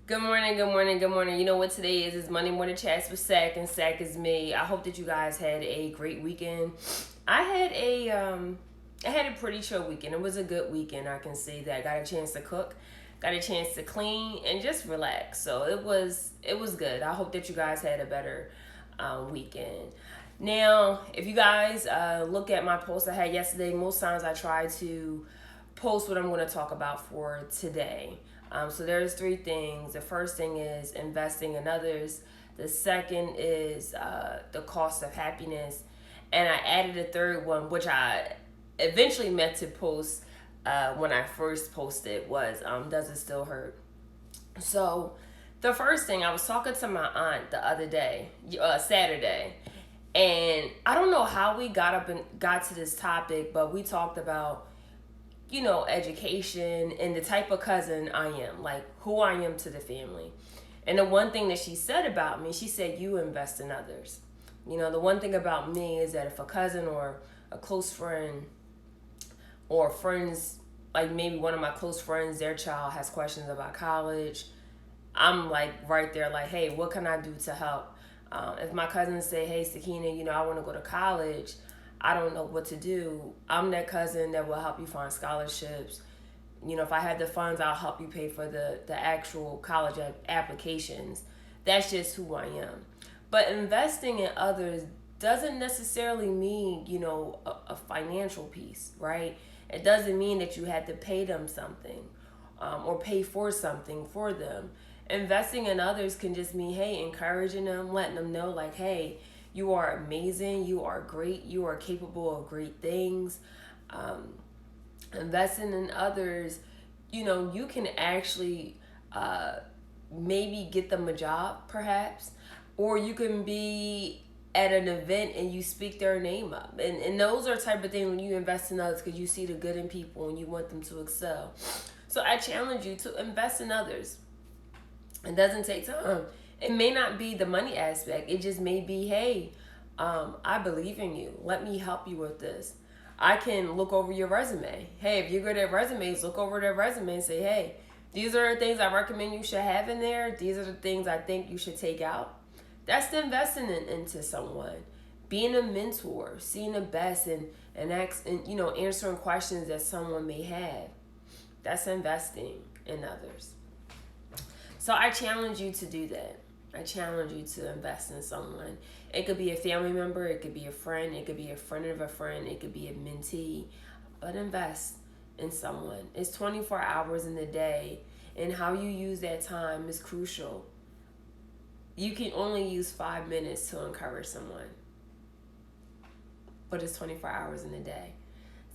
Good morning, good morning, good morning. You know what today is? It's Monday Morning Chats with Sack, and Sack is me. I hope that you guys had a great weekend. I had a pretty chill weekend. It was a good weekend. I can say that. Got a chance to cook, got a chance to clean, and just relax. So it was good. I hope that you guys had a better weekend. Now, if you guys look at my post I had yesterday, most times I try to post what I'm going to talk about for today. So there's three things. The first thing is investing in others. The second is the cost of happiness, and I added a third one, which I eventually meant to post when I first posted was does it still hurt? So the first thing, I was talking to my aunt the other day, Saturday, and I don't know how we got up and got to this topic, but we talked about education and the type of cousin I am, like who I am to the family. And the one thing that she said about me, she said, you invest in others. The one thing about me is that if a cousin or a close friend or friends, like maybe one of my close friends, their child has questions about college, I'm like right there, like, hey, what can I do to help? If my cousins say, hey, Sakina, I want to go to college, I don't know what to do. I'm that cousin that will help you find scholarships. If I had the funds, I'll help you pay for the actual college applications. That's just who I am. But investing in others doesn't necessarily mean, a financial piece, right? It doesn't mean that you had to pay them something or pay for something for them. Investing in others can just mean, hey, encouraging them, letting them know, like, hey, you are amazing, you are great, you are capable of great things. Um, Investing in others, you can actually maybe get them a job, perhaps, or you can be at an event and you speak their name up. And those are type of things when you invest in others because you see the good in people and you want them to excel. So I challenge you to invest in others. It doesn't take time. It may not be the money aspect. It just may be, hey, I believe in you. Let me help you with this. I can look over your resume. Hey, if you're good at resumes, look over their resume and say, hey, these are the things I recommend you should have in there. These are the things I think you should take out. That's the investing into someone. Being a mentor, seeing the best and answering questions that someone may have. That's investing in others. So I challenge you to do that. I challenge you to invest in someone. It could be a family member, it could be a friend, it could be a friend of a friend, it could be a mentee, but invest in someone. It's 24 hours in the day, and how you use that time is crucial. You can only use 5 minutes to encourage someone, but it's 24 hours in a day.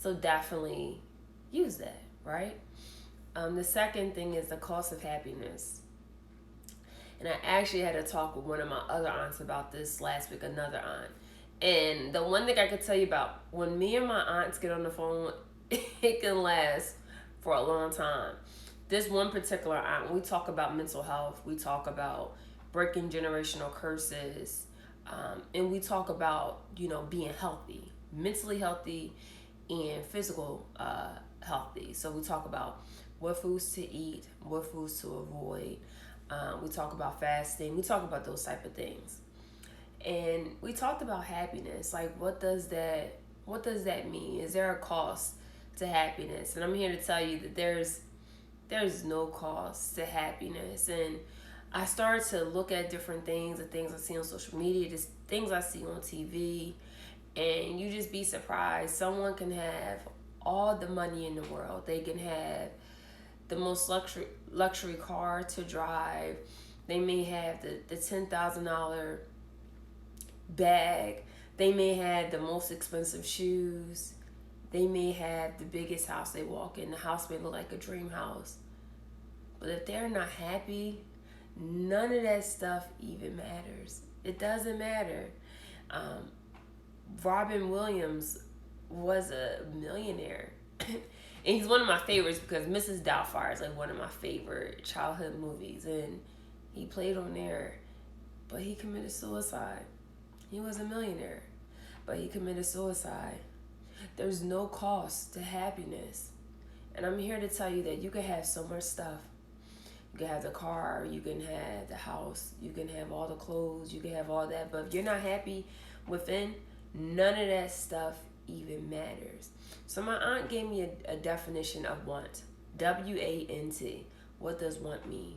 So definitely use that, right? The second thing is the cost of happiness. And I actually had a talk with one of my other aunts about this last week, another aunt. And the one thing I could tell you about when me and my aunts get on the phone, it can last for a long time. This one particular aunt, we talk about mental health, we talk about breaking generational curses, and we talk about, being healthy, mentally healthy and physical healthy. So we talk about what foods to eat, what foods to avoid. We talk about fasting. We talk about those type of things, and we talked about happiness. Like, what does that mean? Is there a cost to happiness? And I'm here to tell you that there's no cost to happiness. And I started to look at different things, the things I see on social media, just things I see on TV, and you just be surprised. Someone can have all the money in the world. They can have the most luxury car to drive. They may have the $10,000 bag. They may have the most expensive shoes. They may have the biggest house they walk in. The house may look like a dream house. But if they're not happy, none of that stuff even matters. It doesn't matter. Um, Robin Williams was a millionaire. And he's one of my favorites because Mrs. Doubtfire is like one of my favorite childhood movies. And he played on there, but he committed suicide. He was a millionaire, but he committed suicide. There's no cost to happiness. And I'm here to tell you that you can have so much stuff. You can have the car, you can have the house, you can have all the clothes, you can have all that. But if you're not happy within, none of that stuff even matters. So my aunt gave me a definition of want. W-A-N-T. What does want mean?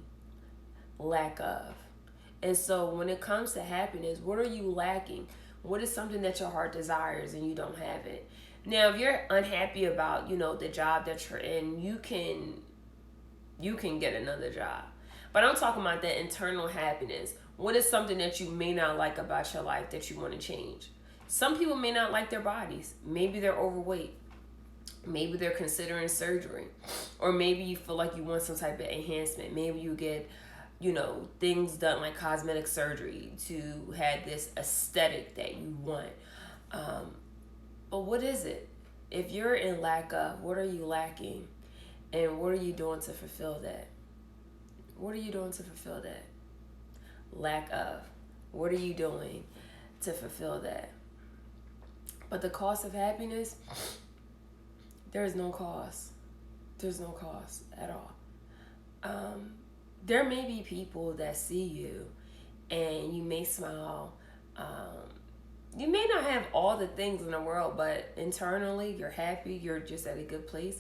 Lack of. And so when it comes to happiness, what are you lacking? What is something that your heart desires and you don't have it? Now, if you're unhappy about, the job that you're in, you can get another job. But I'm talking about that internal happiness. What is something that you may not like about your life that you want to change? Some people may not like their bodies. Maybe they're overweight. Maybe they're considering surgery. Or maybe you feel like you want some type of enhancement. Maybe you get, things done like cosmetic surgery to have this aesthetic that you want. But what is it? If you're in lack of, what are you lacking? And what are you doing to fulfill that? What are you doing to fulfill that? Lack of. What are you doing to fulfill that? But the cost of happiness, there is no cost. There's no cost at all. There may be people that see you and you may smile. You may not have all the things in the world, but internally you're happy. You're just at a good place.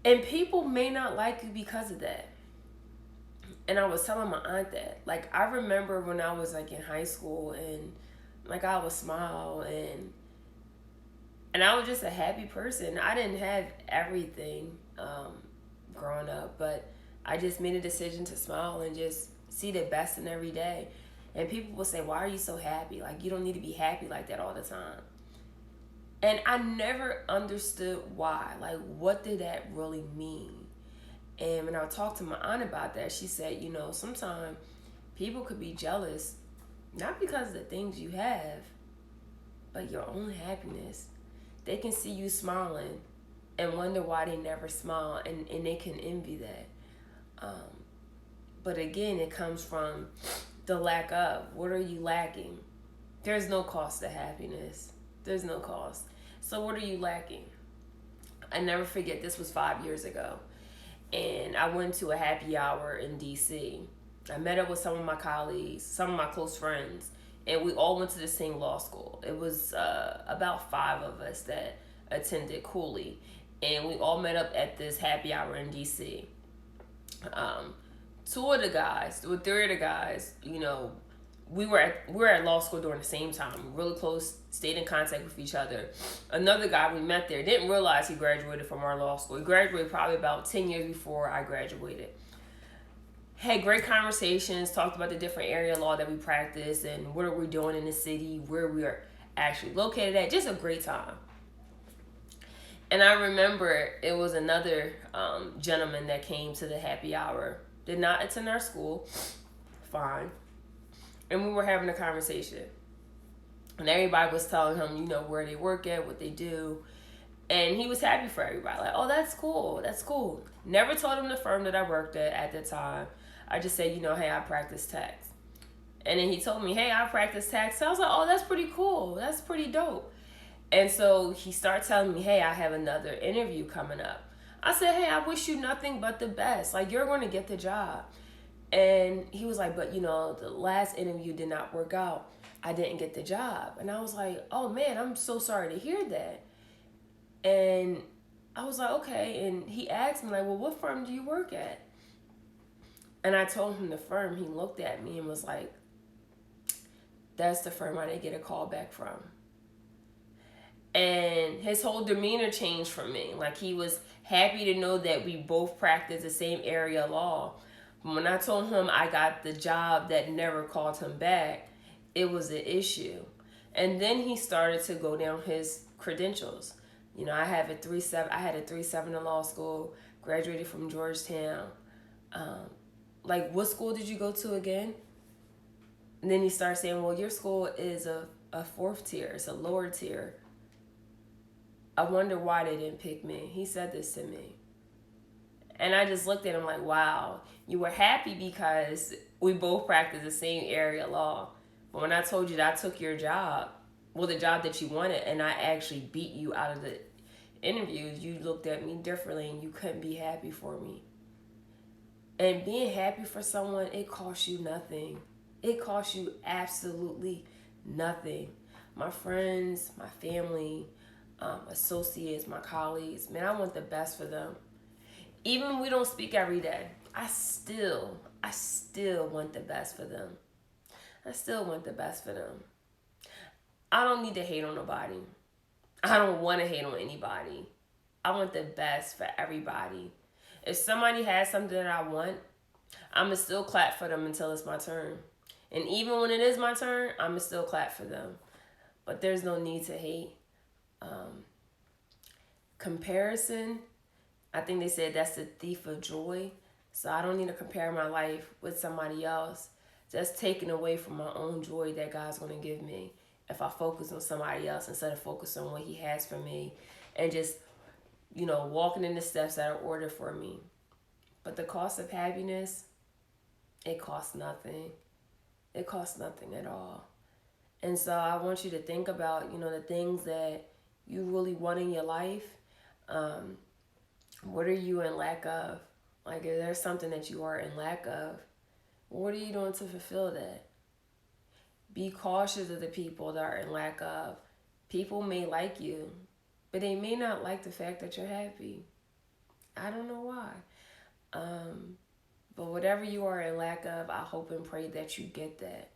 And people may not like you because of that. And I was telling my aunt that. Like, I remember when I was, in high school and, I would smile and I was just a happy person. I didn't have everything growing up, but I just made a decision to smile and just see the best in every day. And people will say, why are you so happy? Like, you don't need to be happy like that all the time. And I never understood why. Like, what did that really mean? And when I talked to my aunt about that, she said, sometimes people could be jealous, not because of the things you have, but your own happiness. They can see you smiling and wonder why they never smile, and they can envy that. But again, it comes from the lack of. What are you lacking? There's no cost to happiness. There's no cost. So what are you lacking? I never forget, this was 5 years ago. And I went to a happy hour in DC. I met up with some of my colleagues, some of my close friends, and we all went to the same law school. It was about 5 of us that attended Cooley. And we all met up at this happy hour in DC. 3 of the guys, we were at law school during the same time, really close, stayed in contact with each other. Another guy we met there didn't realize he graduated from our law school. He graduated probably about 10 years before I graduated. Had great conversations, talked about the different area of law that we practice and what are we doing in the city, where we are actually located at. Just a great time. And I remember it was another gentleman that came to the happy hour, did not attend our school, fine. And we were having a conversation. And everybody was telling him, where they work at, what they do. And he was happy for everybody. Like, oh, that's cool. That's cool. Never told him the firm that I worked at the time. I just said, hey, I practice tax. And then he told me, hey, I practice tax. So I was like, oh, that's pretty cool. That's pretty dope. And so he started telling me, hey, I have another interview coming up. I said, hey, I wish you nothing but the best. Like, you're going to get the job. And he was like, but the last interview did not work out. I didn't get the job. And I was like, oh man, I'm so sorry to hear that. And I was like, okay. And he asked me, like, well, what firm do you work at? And I told him the firm. He looked at me and was like, that's the firm I didn't get a call back from. And his whole demeanor changed for me. Like, he was happy to know that we both practice the same area of law. When I told him I got the job that never called him back, it was an issue. And then he started to go down his credentials. I had a 3.7 in law school, graduated from Georgetown. What school did you go to again? And then he started saying, well, your school is a 4th tier. It's a lower tier. I wonder why they didn't pick me. He said this to me. And I just looked at him like, wow, you were happy because we both practice the same area of law. But when I told you that I took your job, well, the job that you wanted, and I actually beat you out of the interviews, you looked at me differently and you couldn't be happy for me. And being happy for someone, it costs you nothing. It costs you absolutely nothing. My friends, my family, associates, my colleagues, man, I want the best for them. Even when we don't speak every day, I still want the best for them. I still want the best for them. I don't need to hate on nobody. I don't want to hate on anybody. I want the best for everybody. If somebody has something that I want, I'm going to still clap for them until it's my turn. And even when it is my turn, I'm going to still clap for them. But there's no need to hate. Um, Comparison, I think they said that's the thief of joy. So I don't need to compare my life with somebody else. That's taken away from my own joy that God's going to give me if I focus on somebody else instead of focus on what He has for me and just, walking in the steps that are ordered for me. But the cost of happiness, it costs nothing. It costs nothing at all. And so I want you to think about, the things that you really want in your life. What are you in lack of? Like, if there's something that you are in lack of, what are you doing to fulfill that? Be cautious of the people that are in lack of. People may like you, but they may not like the fact that you're happy. I don't know why. But whatever you are in lack of, I hope and pray that you get that.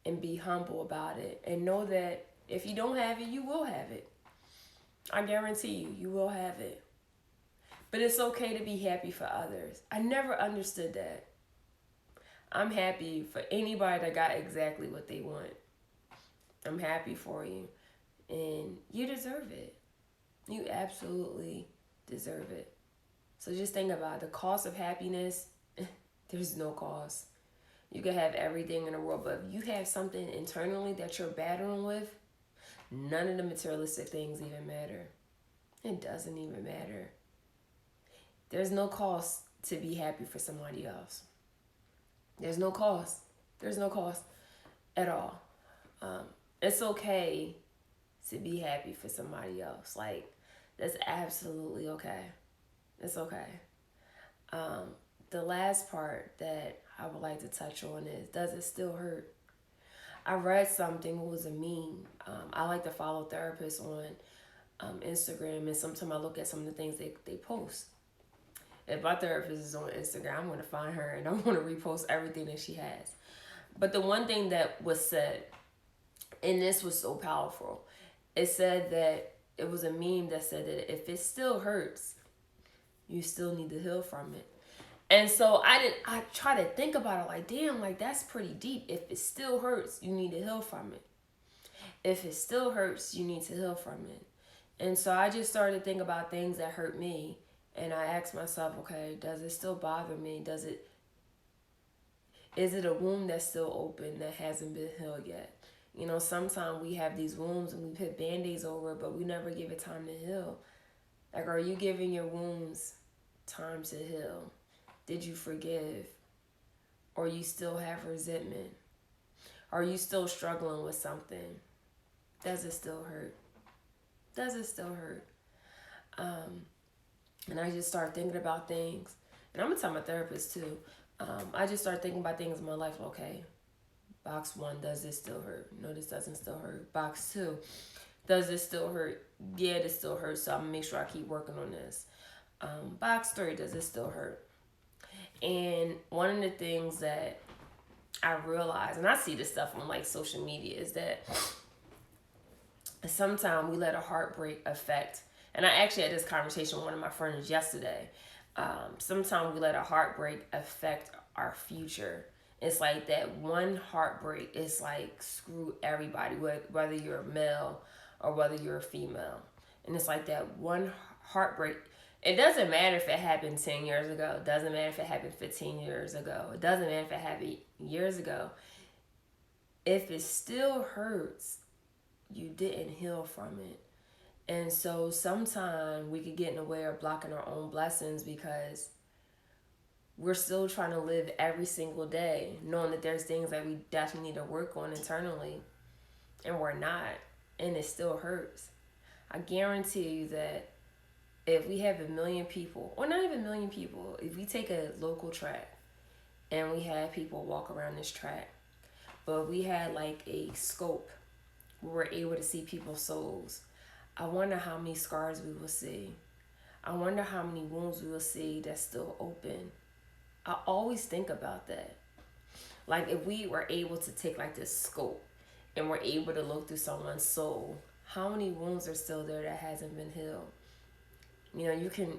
And be humble about it. And know that if you don't have it, you will have it. I guarantee you, you will have it. But it's okay to be happy for others. I never understood that. I'm happy for anybody that got exactly what they want. I'm happy for you. And you deserve it. You absolutely deserve it. So just think about it. The cost of happiness. There's no cost. You can have everything in the world, but if you have something internally that you're battling with, none of the materialistic things even matter. It doesn't even matter. There's no cost to be happy for somebody else. There's no cost. There's no cost at all. It's okay to be happy for somebody else. Like, that's absolutely okay. It's okay. The last part that I would like to touch on is, does it still hurt? I read something, it was a meme. I like to follow therapists on Instagram, and sometimes I look at some of the things they post. If my therapist is on Instagram, I'm going to find her and I'm going to repost everything that she has. But the one thing that was said, and this was so powerful, it said that it was a meme that said that if it still hurts, you still need to heal from it. And so I try to think about it like, damn, like that's pretty deep. If it still hurts, you need to heal from it. If it still hurts, you need to heal from it. And so I just started to think about things that hurt me. And I asked myself, okay, does it still bother me? Is it a wound that's still open that hasn't been healed yet? Sometimes we have these wounds and we put band-aids over it, but we never give it time to heal. Like, are you giving your wounds time to heal? Did you forgive? Or you still have resentment? Are you still struggling with something? Does it still hurt? Does it still hurt? And I just start thinking about things. And I'm going to tell my therapist too. I just start thinking about things in my life. Okay, box 1, does this still hurt? No, this doesn't still hurt. Box 2, does this still hurt? Yeah, this still hurts. So I'm going to make sure I keep working on this. Box 3, does this still hurt? And one of the things that I realize, and I see this stuff on like social media, is that sometimes we let a heartbreak affect. And I actually had this conversation with one of my friends yesterday. Sometimes we let a heartbreak affect our future. It's like that one heartbreak is like screw everybody, whether you're a male or whether you're a female. And it's like that one heartbreak. It doesn't matter if it happened 10 years ago. It doesn't matter if it happened 15 years ago. It doesn't matter if it happened years ago. If it still hurts, you didn't heal from it. And so sometimes we could get in the way of blocking our own blessings because we're still trying to live every single day, knowing that there's things that we definitely need to work on internally, and we're not, and it still hurts. I guarantee you that if we have 1,000,000 people, or not even 1,000,000 people, if we take a local track and we have people walk around this track, but we had like a scope where we're able to see people's souls, I wonder how many scars we will see. I wonder how many wounds we will see that's still open. I always think about that. Like if we were able to take like this scope and we're able to look through someone's soul, how many wounds are still there that hasn't been healed? You know,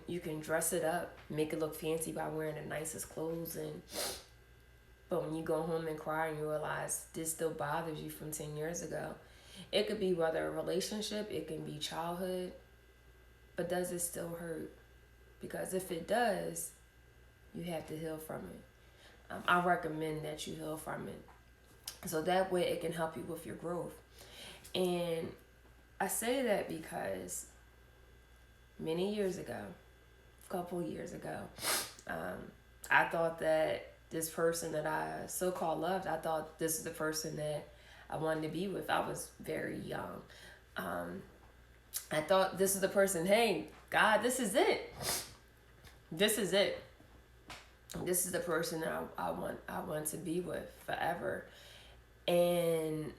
you can dress it up, make it look fancy by wearing the nicest clothes, but when you go home and cry and you realize this still bothers you from 10 years ago, it could be whether a relationship, it can be childhood, but does it still hurt? Because if it does, you have to heal from it. I recommend that you heal from it, so that way it can help you with your growth. And I say that because many years ago, a couple years ago, I thought that this person that I so-called loved, I thought this is the person that I wanted to be with. I was very young. I thought this is the person, hey, God, this is it. This is it. This is the person that I want to be with forever. And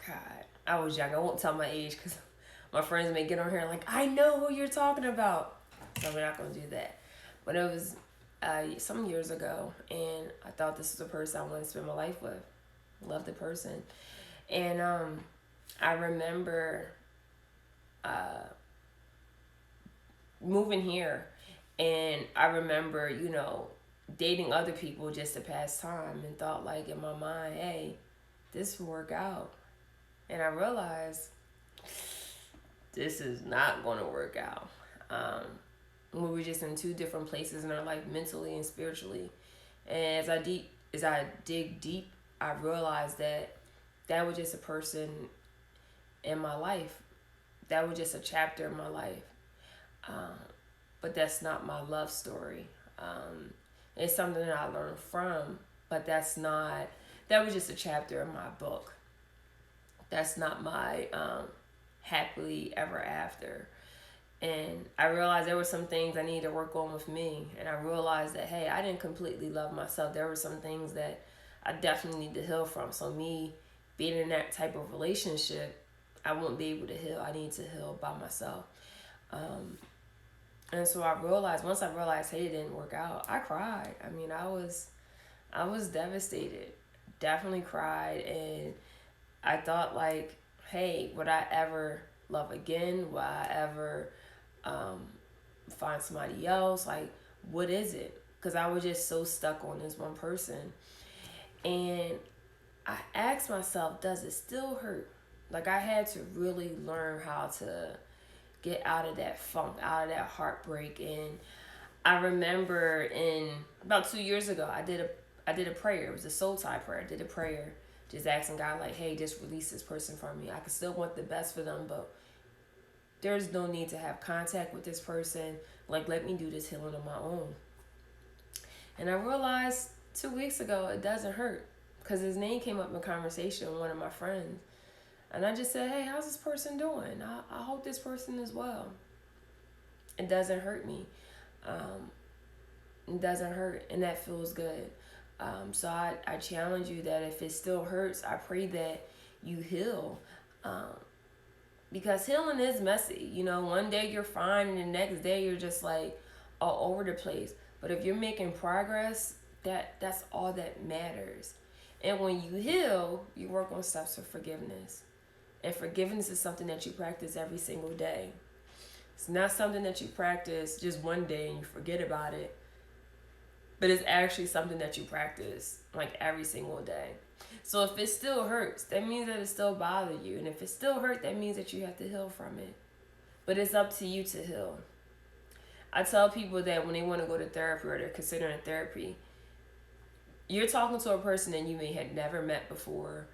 God, I was young. I won't tell my age because my friends may get on here like, I know who you're talking about. So we're not going to do that. But it was some years ago, and I thought this was the person I wanted to spend my life with. Love the person. And I remember moving here, and I remember, you know, dating other people just to pass time, and thought like in my mind, hey, this will work out. And I realized this is not going to work out. We were just in two different places in our life, mentally and spiritually. And as I dig deep, I realized that was just a person in my life. That was just a chapter in my life. But that's not my love story. It's something that I learned from, but that was just a chapter in my book. That's not my happily ever after. And I realized there were some things I needed to work on with me. And I realized that, hey, I didn't completely love myself. There were some things that I definitely need to heal from. So me being in that type of relationship, I won't be able to heal. I need to heal by myself. And so once I realized, hey, it didn't work out, I cried. I mean, I was devastated. Definitely cried. And I thought like, hey, would I ever love again? Will I ever find somebody else? Like, what is it? Because I was just so stuck on this one person. And I asked myself, does it still hurt? Like, I had to really learn how to get out of that funk, out of that heartbreak. And I remember about 2 years ago, I did a prayer. It was a soul tie prayer. I did a prayer just asking God, like, hey, just release this person from me. I can still want the best for them, but there's no need to have contact with this person. Like, let me do this healing on my own. And I realized 2 weeks ago, it doesn't hurt. Because his name came up in conversation with one of my friends. And I just said, hey, how's this person doing? I hope this person is well. It doesn't hurt me. It doesn't hurt, and that feels good. So I challenge you that if it still hurts, I pray that you heal. Because healing is messy. You know, one day you're fine, and the next day you're just like all over the place. But if you're making progress, that's all that matters. And when you heal, you work on steps of forgiveness. And forgiveness is something that you practice every single day. It's not something that you practice just one day and you forget about it. But it's actually something that you practice like every single day. So if it still hurts, that means that it still bothers you. And if it still hurts, that means that you have to heal from it. But it's up to you to heal. I tell people that when they want to go to therapy or they're considering therapy, you're talking to a person that you may have never met before.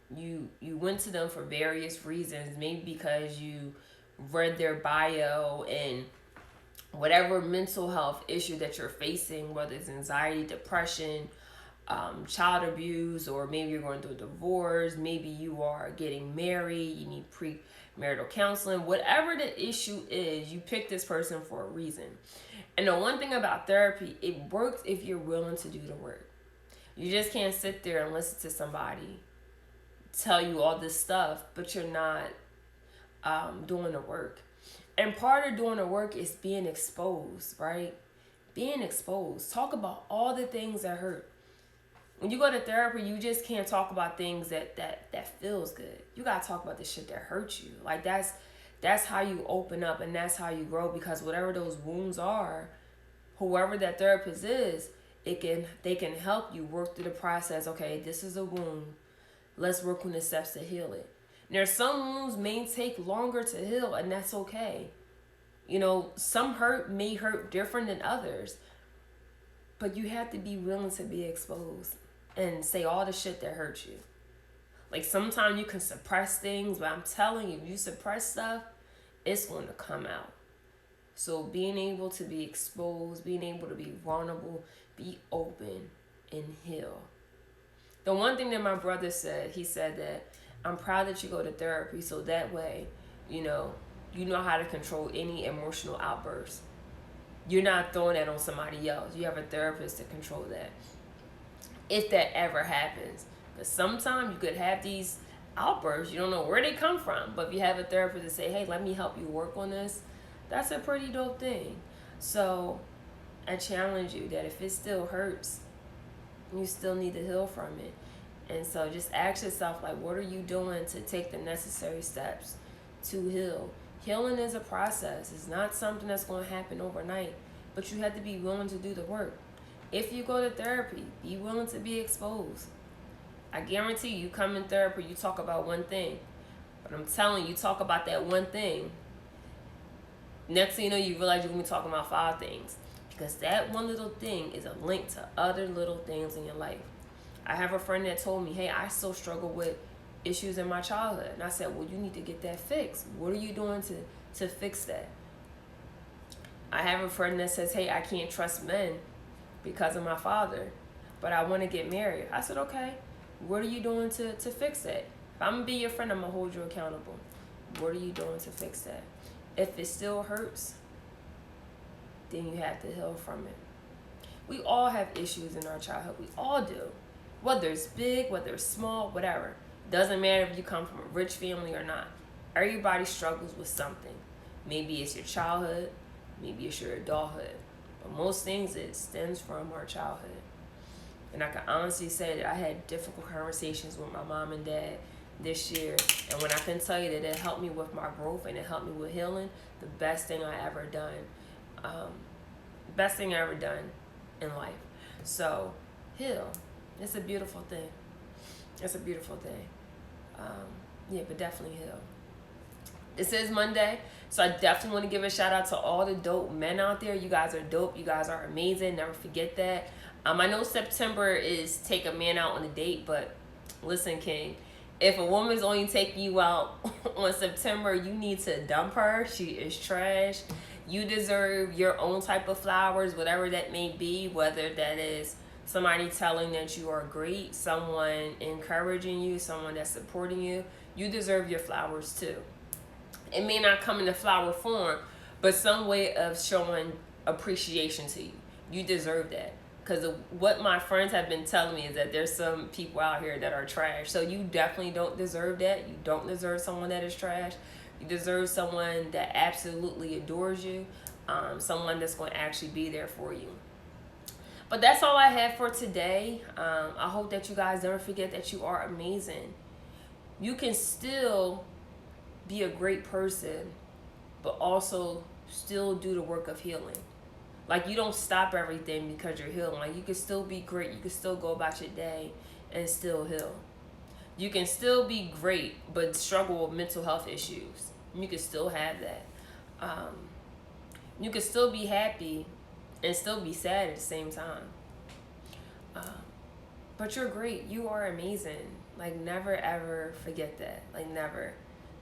You went to them for various reasons, maybe because you read their bio and whatever mental health issue that you're facing, whether it's anxiety, depression, child abuse, or maybe you're going through a divorce, maybe you are getting married, you need marital counseling, whatever the issue is, you pick this person for a reason. And the one thing about therapy, it works if you're willing to do the work. You just can't sit there and listen to somebody tell you all this stuff, but you're not doing the work. And part of doing the work is being exposed, right? Being exposed. Talk about all the things that hurt. When you go to therapy, you just can't talk about things that feels good. You gotta talk about the shit that hurts you. Like that's how you open up, and that's how you grow, because whatever those wounds are, whoever that therapist is, they can help you work through the process. Okay, this is a wound. Let's work on the steps to heal it. There's some wounds may take longer to heal, and that's okay. You know, some hurt may hurt different than others, but you have to be willing to be exposed and say all the shit that hurts you. Like, sometimes you can suppress things, but I'm telling you, if you suppress stuff, it's going to come out. So being able to be exposed, being able to be vulnerable, be open, and heal. The one thing that my brother said, he said that, I'm proud that you go to therapy, so that way, you know how to control any emotional outbursts. You're not throwing that on somebody else. You have a therapist to control that. If that ever happens. Because sometimes you could have these outbursts, you don't know where they come from. But if you have a therapist to say, hey, let me help you work on this, that's a pretty dope thing. So I challenge you that if it still hurts, you still need to heal from it. And so just ask yourself, like, what are you doing to take the necessary steps to heal? Healing is a process. It's not something that's going to happen overnight, but you have to be willing to do the work. If you go to therapy, be willing to be exposed. I guarantee you come in therapy, you talk about one thing, but I'm telling you, talk about that one thing. Next thing you know, you realize you're going to be talking about 5 things, because that one little thing is a link to other little things in your life. I have a friend that told me, hey, I still struggle with issues in my childhood. And I said, well, you need to get that fixed. What are you doing to fix that? I have a friend that says, hey, I can't trust men because of my father, but I want to get married. I said, okay, what are you doing to fix that? If I'm going to be your friend, I'm going to hold you accountable. What are you doing to fix that? If it still hurts, then you have to heal from it. We all have issues in our childhood. We all do. Whether it's big, whether it's small, whatever. Doesn't matter if you come from a rich family or not. Everybody struggles with something. Maybe it's your childhood. Maybe it's your adulthood. But most things, it stems from our childhood. And I can honestly say that I had difficult conversations with my mom and dad this year. And when I can tell you that it helped me with my growth and it helped me with healing, the best thing I ever done. Best thing I ever done in life. So, heal. It's a beautiful thing. It's a beautiful thing. But definitely heal. This is Monday, so I definitely want to give a shout out to all the dope men out there. You guys are dope. You guys are amazing. Never forget that. I know September is take a man out on a date, but listen, King, if a woman's only taking you out on September, you need to dump her. She is trash. You deserve your own type of flowers, whatever that may be, whether that is somebody telling that you are great, someone encouraging you, someone that's supporting you. You deserve your flowers too. It may not come in the flower form, but some way of showing appreciation to you. You deserve that. Because what my friends have been telling me is that there's some people out here that are trash. So you definitely don't deserve that. You don't deserve someone that is trash. You deserve someone that absolutely adores you. Someone that's going to actually be there for you. But that's all I have for today. I hope that you guys don't forget that you are amazing. You can still be a great person, but also still do the work of healing. Like, you don't stop everything because you're healing. Like, you can still be great. You can still go about your day and still heal. You can still be great, but struggle with mental health issues. You can still have that. You can still be happy and still be sad at the same time. But you're great. You are amazing. Like, never ever forget that. Like, never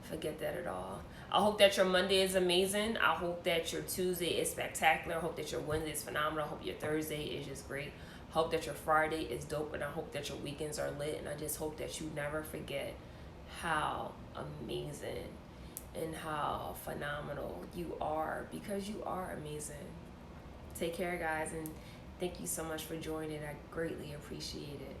forget that at all. I hope that your Monday is amazing. I hope that your Tuesday is spectacular. I hope that your Wednesday is phenomenal. I hope your Thursday is just great. I hope that your Friday is dope, and I hope that your weekends are lit. And I just hope that you never forget how amazing and how phenomenal you are, because you are amazing. Take care, guys, and thank you so much for joining. I greatly appreciate it.